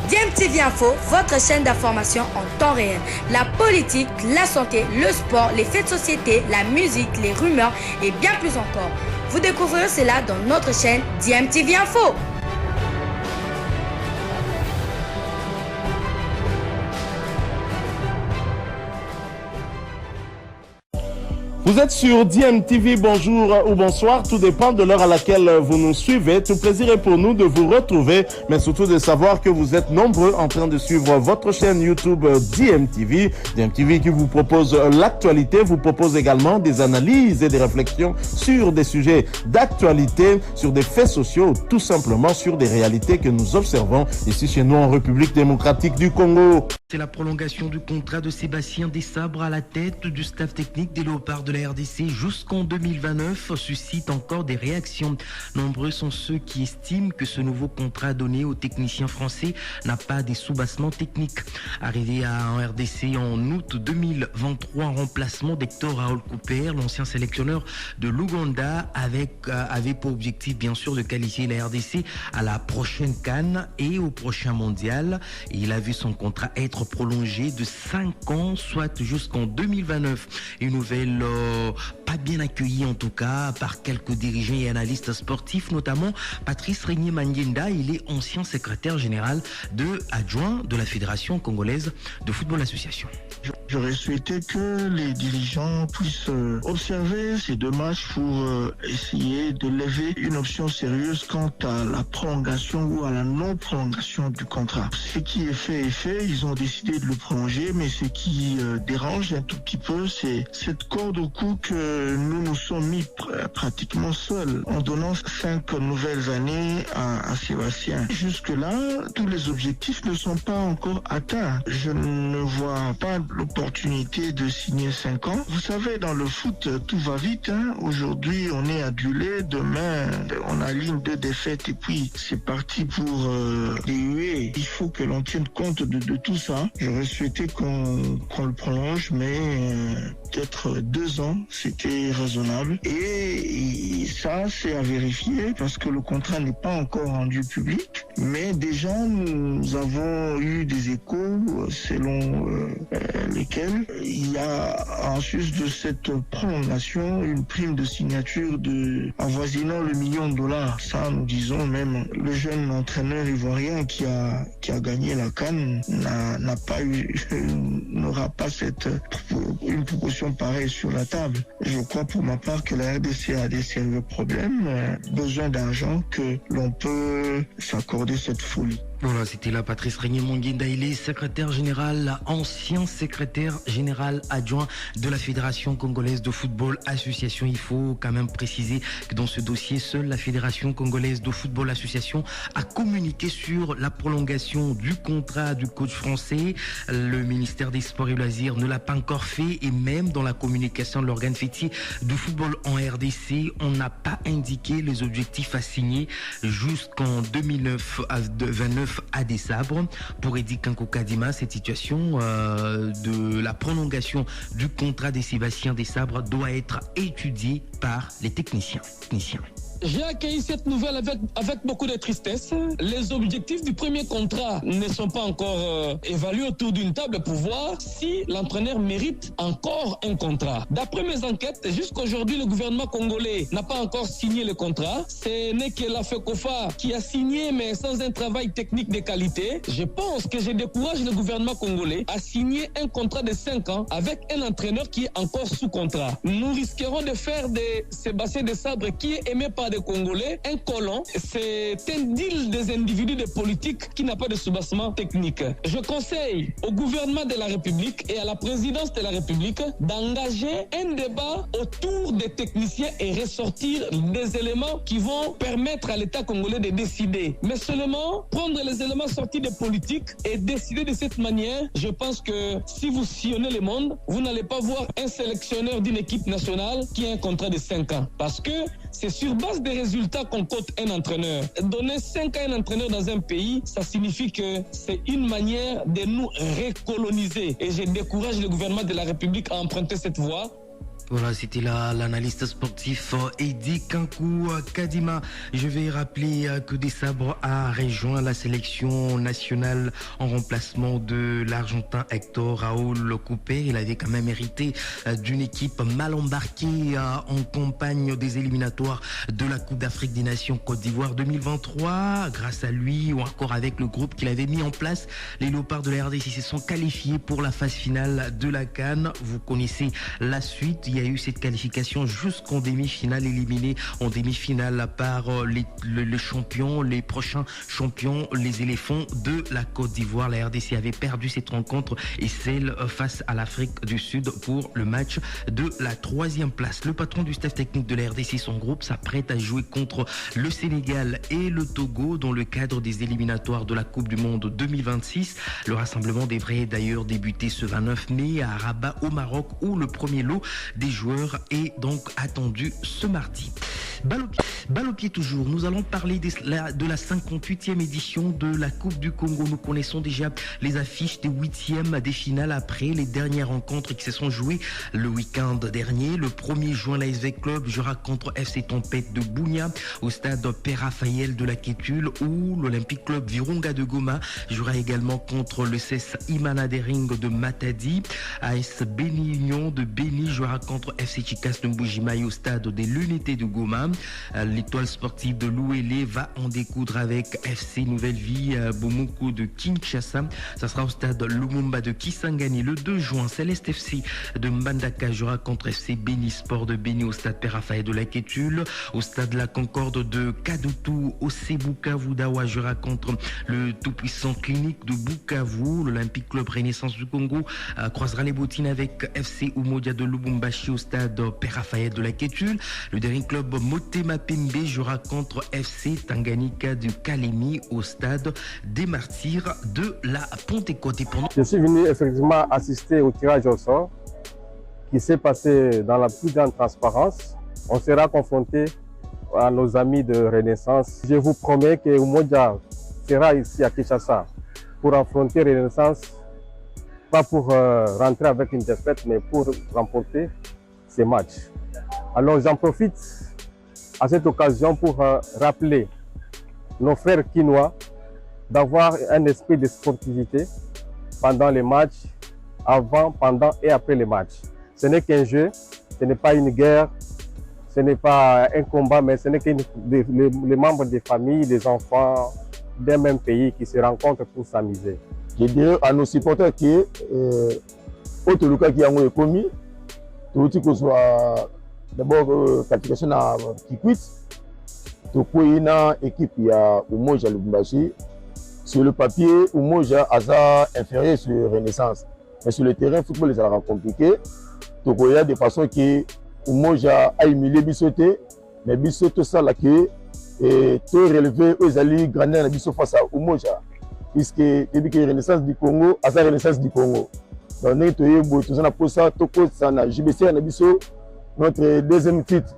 DMTV Info, votre chaîne d'information en temps réel. La politique, la santé, le sport, les faits de société, la musique, les rumeurs et bien plus encore. Vous découvrirez cela dans notre chaîne DMTV Info. Vous êtes sur DMTV, bonjour ou bonsoir, tout dépend de l'heure à laquelle vous nous suivez. Tout plaisir est pour nous de vous retrouver, mais surtout de savoir que vous êtes nombreux en train de suivre votre chaîne YouTube DMTV. DMTV qui vous propose l'actualité, vous propose également des analyses et des réflexions sur des sujets d'actualité, sur des faits sociaux, tout simplement sur des réalités que nous observons ici chez nous en République démocratique du Congo. C'est la prolongation du contrat de Sébastien Desabre à la tête du staff technique des Léopards de la RDC jusqu'en 2029 suscite encore des réactions. Nombreux sont ceux qui estiment que ce nouveau contrat donné aux techniciens français n'a pas des soubassements techniques. Arrivé en RDC en août 2023 en remplacement d'Hector Raoul Cooper, l'ancien sélectionneur de l'Ouganda avait pour objectif bien sûr de qualifier la RDC à la prochaine CAN et au prochain mondial. Et il a vu son contrat être prolongé de 5 ans, soit jusqu'en 2029. Une nouvelle pas bien accueillie en tout cas par quelques dirigeants et analystes sportifs, notamment Patrice Régnier-Mandienda. Il est ancien secrétaire général adjoint de la Fédération congolaise de football association. J'aurais souhaité que les dirigeants puissent observer ces deux matchs pour essayer de lever une option sérieuse quant à la prolongation ou à la non-prolongation du contrat. Ce qui est fait est fait, ils ont décidé de le prolonger, mais ce qui dérange un tout petit peu, c'est cette corde au cou que nous nous sommes mis pratiquement seuls en donnant 5 nouvelles années à Sébastien. Jusque-là, tous les objectifs ne sont pas encore atteints. Je ne vois pas l'opportunité de signer 5 ans. Vous savez, dans le foot, tout va vite. Aujourd'hui, on est adulé. Demain, on aligne 2 défaites et puis c'est parti pour des huées. Il faut que l'on tienne compte de tout ça. J'aurais souhaité qu'on le prolonge, mais peut-être 2 ans, c'était raisonnable. Et ça, c'est à vérifier parce que le contrat n'est pas encore rendu public. Mais déjà, nous avons eu des échos selon lesquels il y a en sus de cette prolongation une prime de signature avoisinant le $1 million. Ça, nous disons même le jeune entraîneur ivoirien qui a gagné la CAN n'aura pas une proposition pareille sur la table. Je crois pour ma part que la RDC a des sérieux problèmes, besoin d'argent, que l'on peut s'accorder cette folie. Voilà, c'était là Patrice Régnier-Mandienda. Il est ancien secrétaire général adjoint de la Fédération congolaise de football association. Il faut quand même préciser que dans ce dossier, seule la Fédération congolaise de football association a communiqué sur la prolongation du contrat du coach français. Le ministère des Sports et Loisirs ne l'a pas encore fait et même dans la communication de l'organe fêtier du football en RDC, on n'a pas indiqué les objectifs à signer jusqu'en 2029 à Desabre. Pour Eddy Kanko-Kadima, cette situation de la prolongation du contrat de Sébastien Desabre doit être étudiée par les techniciens. J'ai accueilli cette nouvelle avec beaucoup de tristesse. Les objectifs du premier contrat ne sont pas encore évalués autour d'une table pour voir si l'entraîneur mérite encore un contrat. D'après mes enquêtes, jusqu'aujourd'hui, le gouvernement congolais n'a pas encore signé le contrat. Ce n'est que la FECOFA qui a signé, mais sans un travail technique de qualité. Je pense que je décourage le gouvernement congolais à signer un contrat de 5 ans avec un entraîneur qui est encore sous contrat. Nous risquerons de faire de Sébastien Desabre, qui est aimé par des Congolais, un colon. C'est un deal des individus de politique qui n'a pas de soubassement technique. Je conseille au gouvernement de la République et à la présidence de la République d'engager un débat autour des techniciens et ressortir des éléments qui vont permettre à l'État congolais de décider. Mais seulement prendre les éléments sortis des politiques et décider de cette manière, je pense que si vous sillonnez le monde, vous n'allez pas voir un sélectionneur d'une équipe nationale qui a un contrat de 5 ans. Parce que c'est sur base des résultats qu'on cote un entraîneur. Donner 5 ans à un entraîneur dans un pays, ça signifie que c'est une manière de nous recoloniser. Et je décourage le gouvernement de la République à emprunter cette voie. Voilà, c'était l'analyste sportif Eddie Kankou Kadima. Je vais rappeler que Des Sabres a rejoint la sélection nationale en remplacement de l'Argentin Hector Raúl Cooper. Il avait quand même hérité d'une équipe mal embarquée en campagne des éliminatoires de la Coupe d'Afrique des Nations Côte d'Ivoire 2023. Grâce à lui ou encore avec le groupe qu'il avait mis en place, les Léopards de la RDC se sont qualifiés pour la phase finale de la CAN. Vous connaissez la suite. Il y a eu cette qualification jusqu'en demi-finale, éliminé en demi-finale par les champions, les prochains champions, les éléphants de la Côte d'Ivoire. La RDC avait perdu cette rencontre et celle face à l'Afrique du Sud pour le match de la 3e place. Le patron du staff technique de la RDC, son groupe, s'apprête à jouer contre le Sénégal et le Togo dans le cadre des éliminatoires de la Coupe du Monde 2026. Le rassemblement devrait d'ailleurs débuter ce 29 mai à Rabat au Maroc, où le premier lot des joueurs est donc attendu ce mardi. Balle au pied toujours, nous allons parler de la 58e édition de la Coupe du Congo. Nous connaissons déjà les affiches des 8e des finales après les dernières rencontres qui se sont jouées le week-end dernier. Le 1er juin, l'ASV Club jouera contre FC Tempête de Bunia au stade Père Raphaël de la Kétule, où l'Olympique Club Virunga de Goma jouera également contre le CES Imana Dering de Matadi. AS Beni Union de Beni jouera contre FC Chikas de Mbujimai au stade des Lunetés de Goma. L'étoile sportive de l'Ouélé va en découdre avec FC Nouvelle Vie Bomoko de Kinshasa. Ça sera au stade Lumumba de Kisangani le 2 juin. Céleste FC de Mbandaka jouera contre FC Beni Sport de Beni au stade Père Raphaël de la Kétule. Au stade La Concorde de Kadutu, OC Bukavu Dawa jouera contre le tout-puissant Clinique de Bukavu. L'Olympique Club Renaissance du Congo croisera les bottines avec FC Umoja de Lubumbashi au stade Père Raphaël de la Kétule. Le dernier club Motema Pembe jouera contre FC Tanganyika du Kalemi au stade des Martyrs de la Pentecôte. Je suis venu effectivement assister au tirage au sort qui s'est passé dans la plus grande transparence. On sera confronté à nos amis de Renaissance. Je vous promets que Umoja sera ici à Kinshasa pour affronter Renaissance, pas pour rentrer avec une défaite, mais pour remporter ces matchs. Alors j'en profite à cette occasion pour rappeler nos frères quinois d'avoir un esprit de sportivité pendant les matchs, avant, pendant et après les matchs. Ce n'est qu'un jeu, ce n'est pas une guerre, ce n'est pas un combat, mais ce n'est que les membres des familles, des enfants d'un même pays qui se rencontrent pour s'amuser. Je dirais à nos supporters que Otoluka qui a commis, tout ce que soit d'abord qualification à Kikwit, tout une équipe il y a Umoja Lubumbashi. Sur le papier, Umoja a inférieur sur Renaissance, mais sur le terrain, le football est compliqué. Donc il y a des façons que Umoja a humilié Bissoté, mais Bissoté ça là que tout relevé aux alliés grandir la Bissot face à Umoja, puisque depuis que Renaissance du Congo, à sa Renaissance du Congo. Donc nous avons pour ça, tout ça na JBC na Bissot notre deuxième titre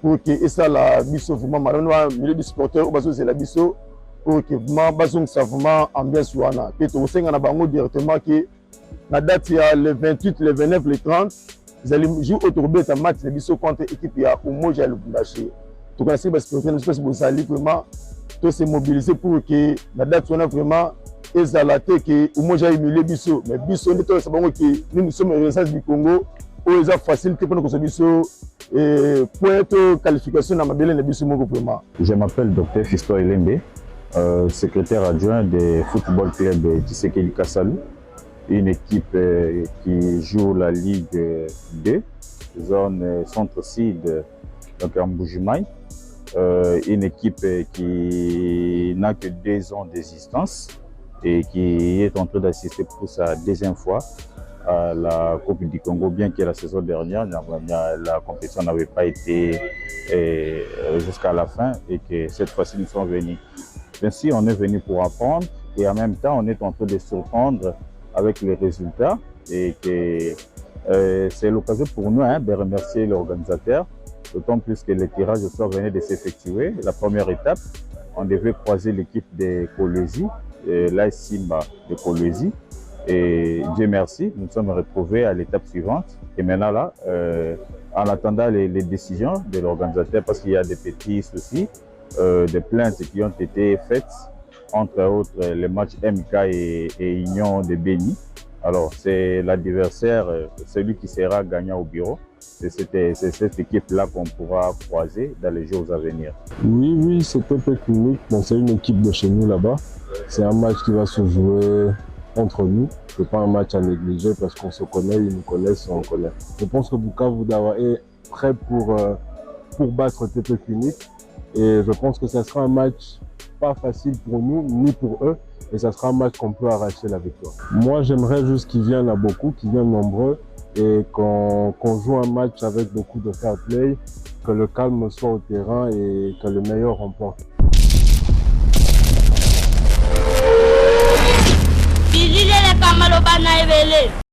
pour que ça la Bissot vraiment marron milieu du supporter au bas c'est la Bissot pour que vraiment basons ça vraiment ambiance wana que to senga na bango directement que la date il y a le 28 le 29 le 30 ils allaient jouer autour de un match de Bissot contre équipe il y a Umoja Lubumbashi. Donc c'est parce que nous espèce pour ça vraiment tout se mobiliser pour que la date soit vraiment exaltée que Umoja humilié Bissot, mais Bissot n'est pas ça que nous sommes en Renaissance du Congo où ils ont facilité pour nous que Bissot point de qualification dans ma belle Bissot vraiment. Je m'appelle Dr Fisto Elembe, secrétaire adjoint des Football Club Tshisekedi Kassalu, une équipe qui joue la Ligue 2, zone centre-sud, donc en Mbujimai. Une équipe qui n'a que 2 ans d'existence et qui est en train d'assister pour sa deuxième fois à la Coupe du Congo, bien que la saison dernière, la compétition n'avait pas été jusqu'à la fin et que cette fois-ci nous sommes venus. Ainsi, on est venu pour apprendre et en même temps, on est en train de surprendre avec les résultats et que c'est l'occasion pour nous de remercier l'organisateur. D'autant plus que le tirage au sort venait de s'effectuer. La première étape, on devait croiser l'équipe de Kolwezi, l'AS Simba de Kolwezi, Et Dieu merci, nous nous sommes retrouvés à l'étape suivante. Et maintenant là, en attendant les décisions de l'organisateur, parce qu'il y a des petits soucis, des plaintes qui ont été faites, entre autres les matchs MK et Union de Béni. Alors c'est l'adversaire, celui qui sera gagnant au bureau. C'est cette équipe-là qu'on pourra croiser dans les jours à venir. Oui, c'est un peu clinique. Bon, c'est une équipe de chez nous là-bas. C'est un match qui va se jouer entre nous. Ce n'est pas un match à négliger parce qu'on se connaît, ils nous connaissent, on connaît. Je pense que Bukavu Dawa est prêt pour battre TP Clinique. Et je pense que ça sera un match pas facile pour nous ni pour eux. Et ça sera un match qu'on peut arracher la victoire. Moi, j'aimerais juste qu'ils viennent à beaucoup, qu'ils viennent nombreux et qu'on joue un match avec beaucoup de fair play, que le calme soit au terrain et que le meilleur remporte. Bilile le pamalo bana evele.